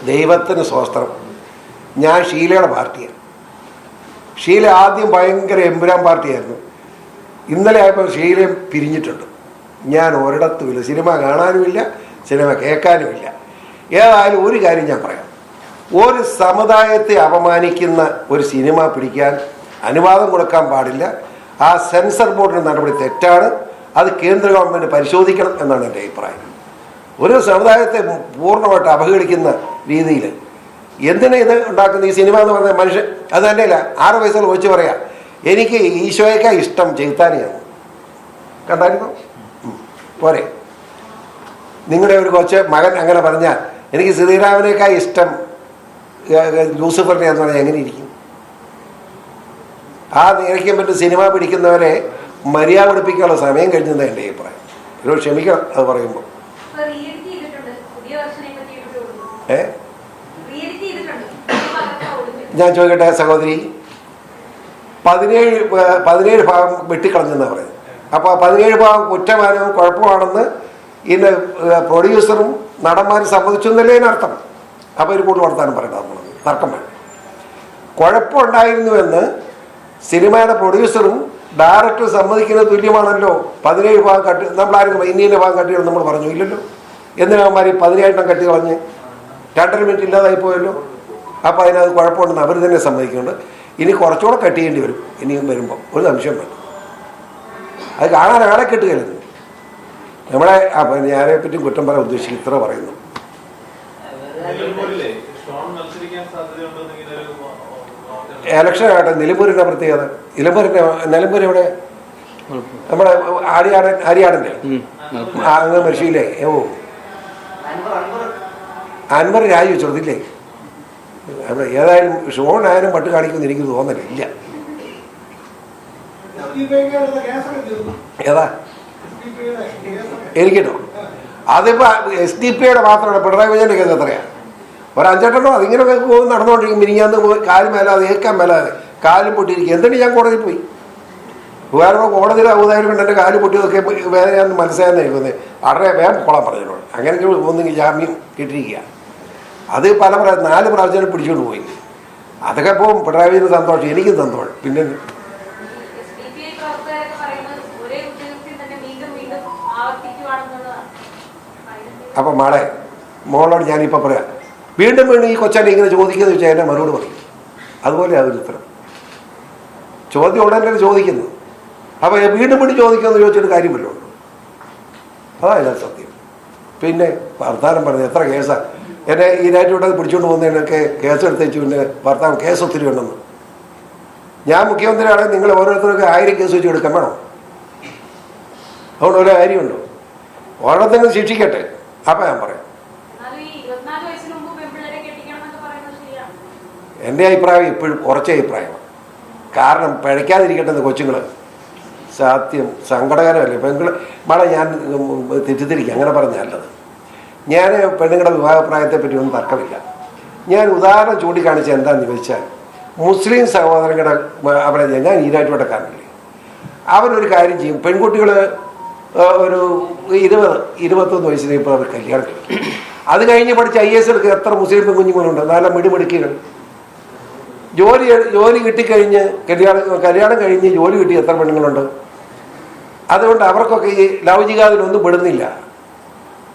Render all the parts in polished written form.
ദൈവത്തിന് സ്വസ്ത്രം. ഞാൻ ഷീലയുടെ പാർട്ടിയാണ്. ഷീല ആദ്യം ഭയങ്കര എമ്പുരാൻ പാർട്ടിയായിരുന്നു. ഇന്നലെ ആയപ്പോൾ ഷീലയും പിരിഞ്ഞിട്ടുണ്ട്. ഞാൻ ഒരിടത്തുമില്ല, സിനിമ കാണാനുമില്ല, സിനിമ കേൾക്കാനുമില്ല. ഏതായാലും ഒരു കാര്യം ഞാൻ പറയാം, ഒരു സമുദായത്തെ അപമാനിക്കുന്ന ഒരു സിനിമ പിടിക്കാൻ അനുവാദം കൊടുക്കാൻ പാടില്ല. ആ സെൻസർ ബോർഡിൻ്റെ നടപടി തെറ്റാണ്. അത് കേന്ദ്ര ഗവൺമെൻറ് പരിശോധിക്കണം എന്നാണ് എൻ്റെ അഭിപ്രായം. ഒരു സമുദായത്തെ പൂർണ്ണമായിട്ട് അവഹേളിക്കുന്ന രീതിയിൽ എന്തിനാ ഇത് ഉണ്ടാക്കുന്ന ഈ സിനിമ എന്ന് പറഞ്ഞ മനുഷ്യൻ അത് തന്നെയല്ല. 6 വയസ്സുള്ള കൊച്ചു പറയാം, എനിക്ക് ഈശോയേക്കാ ഇഷ്ടം ചെകുത്താനെയാണ്. കണ്ടായിരുന്നു പോരെ? നിങ്ങളുടെ ഒരു കൊച്ചു മകൻ അങ്ങനെ പറഞ്ഞാൽ എനിക്ക് ശ്രീരാമനേക്കാൾ ഇഷ്ടം ലൂസിഫറിനെയാന്ന് പറഞ്ഞാൽ എങ്ങനെ ഇരിക്കും? ആ നിരക്കാൻ പറ്റും സിനിമ പിടിക്കുന്നവരെ മര്യാദ പഠിപ്പിക്കാനുള്ള സമയം കഴിഞ്ഞെന്ന് എൻ്റെ അഭിപ്രായം. ഒരു ക്ഷമിക്കണം അത് പറയുമ്പോൾ. ഞാൻ ചോദിക്കട്ടെ സഹോദരി, 17 ഭാഗം വെട്ടിക്കളഞ്ഞെന്നാണ് പറയുന്നത്. അപ്പോൾ 17 ഭാഗം കുറ്റമാനവും കുഴപ്പമാണെന്ന് ഇന്ന് പ്രൊഡ്യൂസറും നടന്മാരും സമ്മതിച്ചു എന്നല്ലേ അതിനർത്ഥം. അപ്പോൾ ഒരു കൂടുതൽ വർത്താനം പറയണം, നമ്മൾ തർക്കം വേണം. കുഴപ്പമുണ്ടായിരുന്നുവെന്ന് സിനിമയുടെ പ്രൊഡ്യൂസറും ഡയറക്ടറും സമ്മതിക്കുന്നത് തുല്യമാണല്ലോ. 17 ഭാഗം കട്ടി, നമ്മളാർക്കും ഇന്ത്യയിലെ ഭാഗം കട്ടികൾ നമ്മൾ പറഞ്ഞു ഇല്ലല്ലോ. എന്തിനാവന്മാർ 17 കട്ടി കളഞ്ഞ് 2.5 മിനിറ്റ് ഇല്ലാതായി പോയല്ലോ. അപ്പോൾ അതിനകത്ത് കുഴപ്പമുണ്ടെന്ന് അവർ തന്നെ സമ്മതിക്കുന്നുണ്ട്. ഇനി കുറച്ചുകൂടെ കട്ട് ചെയ്യേണ്ടി വരും ഇനിയും വരുമ്പോൾ, ഒരു സംശയം വേണം. അത് കാണാൻ ആളെ കിട്ടുകയല്ലെന്ന് നമ്മളെ ഞാനെ പറ്റി കുറ്റം പറയാൻ ഉദ്ദേശിക്കും. ഇത്ര പറയുന്നു. ഇലക്ഷൻ ആകട്ടെ. നിലമ്പൂരിൻ്റെ പ്രത്യേകത, നിലമ്പൂർ എവിടെ? നമ്മുടെ ഹരിയാടൻ്റെ അങ്ങ് മരിച്ചില്ലേ? അൻവർ രാജിവെച്ചോടത്തില്ലേ? അവിടെ ഏതായാലും ഷോൺ ആയാലും പട്ട് കാണിക്കുമെന്ന് എനിക്ക് തോന്നലില്ല. ഏതാ എനിക്കിട്ടോ? അതിപ്പോൾ SDP മാത്രമാണ്. പിണറായി വിജയൻ്റെ കേസ് എത്രയാണ്? ഒരു 5-8 അതിങ്ങനെ നടന്നുകൊണ്ടിരിക്കും. മിനിങ്ങാന്ന് കാലും മേലാതെ ഏൽക്കാൻ മേലാതെ കാലും പൊട്ടിയിരിക്കും. എന്നിട്ട് ഞാൻ കോടതിയിൽ പോയി. വേറെ കോടതിയിൽ ഔദാര്യം കൊണ്ട് എൻ്റെ കാല് പൊട്ടിയതൊക്കെ വേദനയാണെന്ന് മനസ്സിലായെന്നായിരിക്കുന്നത്. വളരെ വേഗം കൊള്ളാൻ പറഞ്ഞോളൂ. അങ്ങനെ ഒന്നെങ്കിൽ ജാമ്യം കിട്ടിയിരിക്കുക. അത് 4 പ്രാവശ്യം പിടിച്ചുകൊണ്ട് പോയി. അതൊക്കെ പോകും. പിണറായി വിജയന് സന്തോഷം, എനിക്കും സന്തോഷം. പിന്നെ അപ്പം മോളോട് ഞാനിപ്പോൾ പറയാം, വീണ്ടും ഈ കൊച്ചാൻ്റെ ഇങ്ങനെ ചോദിക്കുന്നത് വെച്ചാൽ എന്നെ മറുപടി പറയും. അതുപോലെ അതൊരു ഉത്തരം. ചോദ്യം ഉടനെ ചോദിക്കുന്നു. അപ്പോൾ വീണ്ടും ചോദിക്കുമെന്ന് ചോദിച്ചിട്ട് കാര്യമല്ലോ. അതാണ് സത്യം. പിന്നെ വർത്താനം പറഞ്ഞത് എത്ര കേസാണ് എന്നെ ഈനായിട്ടൂടെ പിടിച്ചുകൊണ്ട് പോകുന്നതിനൊക്കെ കേസെടുത്ത് വെച്ചു. പിന്നെ ഭർത്താവ് കേസ് ഒത്തിരി ഉണ്ടെന്ന്. ഞാൻ മുഖ്യമന്ത്രിയാണെങ്കിൽ നിങ്ങൾ ഓരോരുത്തർക്ക് 1000 കേസ് വെച്ച് കൊടുക്കാൻ വേണം. അതുകൊണ്ട് ഒരു കാര്യമുണ്ടോ? ഓരോരുത്തരും ശിക്ഷിക്കട്ടെ. അപ്പം ഞാൻ പറയാം. എൻ്റെ അഭിപ്രായം ഇപ്പോഴും കുറച്ച അഭിപ്രായമാണ്. കാരണം പിഴയ്ക്കാതിരിക്കട്ടെ കൊച്ചുങ്ങൾ. സത്യം സങ്കടകരമല്ലേ പെണ്ണുങ്ങൾ ഞാൻ തെറ്റിദ്ധരിക്കുക അങ്ങനെ പറഞ്ഞല്ലത്. ഞാൻ പെണ്ണുങ്ങളുടെ വിവാഹപ്രായത്തെപ്പറ്റി ഒന്നും തർക്കമില്ല. ഞാൻ ഉദാഹരണം ചൂണ്ടിക്കാണിച്ച എന്താണെന്ന് ചോദിച്ചാൽ, മുസ്ലിം സഹോദരങ്ങളുടെ അവിടെ ഞാൻ ഈരാറ്റുപേട്ടക്കാരനല്ലേ, അവരൊരു കാര്യം ചെയ്യും. പെൺകുട്ടികൾ ഒരു 20-21 വയസ്സിൽ ഇപ്പോൾ അവർ കല്യാണം കഴിക്കും. അത് കഴിഞ്ഞ് പഠിച്ച IAS എടുക്കുക എത്ര മുസ്ലിം പെൺകുഞ്ഞുങ്ങളുണ്ട്, നല്ല മിടുമിടുക്കികൾ. ജോലി കിട്ടിക്കഴിഞ്ഞ് കല്യാണം കഴിഞ്ഞ് ജോലി കിട്ടി എത്ര പെണ്ണുങ്ങളുണ്ട്. അതുകൊണ്ട് അവർക്കൊക്കെ ഈ ലൗകികാതിലൊന്നും പെടുന്നില്ല.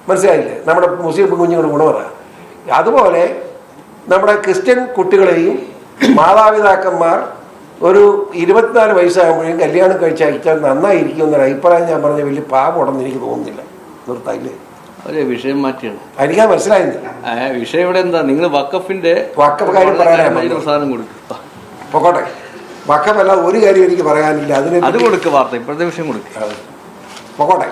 മനസ്സിലായില്ലേ? നമ്മുടെ മുസ്ലിം കുഞ്ഞുങ്ങൾ ഗുണമറ. അതുപോലെ നമ്മുടെ ക്രിസ്ത്യൻ കുട്ടികളെയും മാതാപിതാക്കന്മാർ ഒരു 24 വയസ്സാകുമ്പോഴേക്കും കല്യാണം കഴിച്ചയച്ചാൽ നന്നായിരിക്കും എന്നൊരു അഭിപ്രായം ഞാൻ പറഞ്ഞ വലിയ പാപമുണ്ടെന്ന് എനിക്ക് തോന്നുന്നില്ല. നിർത്തായില്ലേ? അതെ, വിഷയം മാറ്റിയാണ്. എനിക്കത് മനസ്സിലായില്ല. വിഷയം ഇവിടെ എന്താ? നിങ്ങൾ വക്കഫ് കാര്യം പറയാനാണ് സാധനം കൊടുക്കും. പൊക്കോട്ടെ. വക്കഫല്ല ഒരു കാര്യം എനിക്ക് പറയാനില്ല. അതിന് അത് കൊടുക്കുക. വാർത്ത ഇപ്പോഴത്തെ വിഷയം കൊടുക്കുക. പൊക്കോട്ടെ.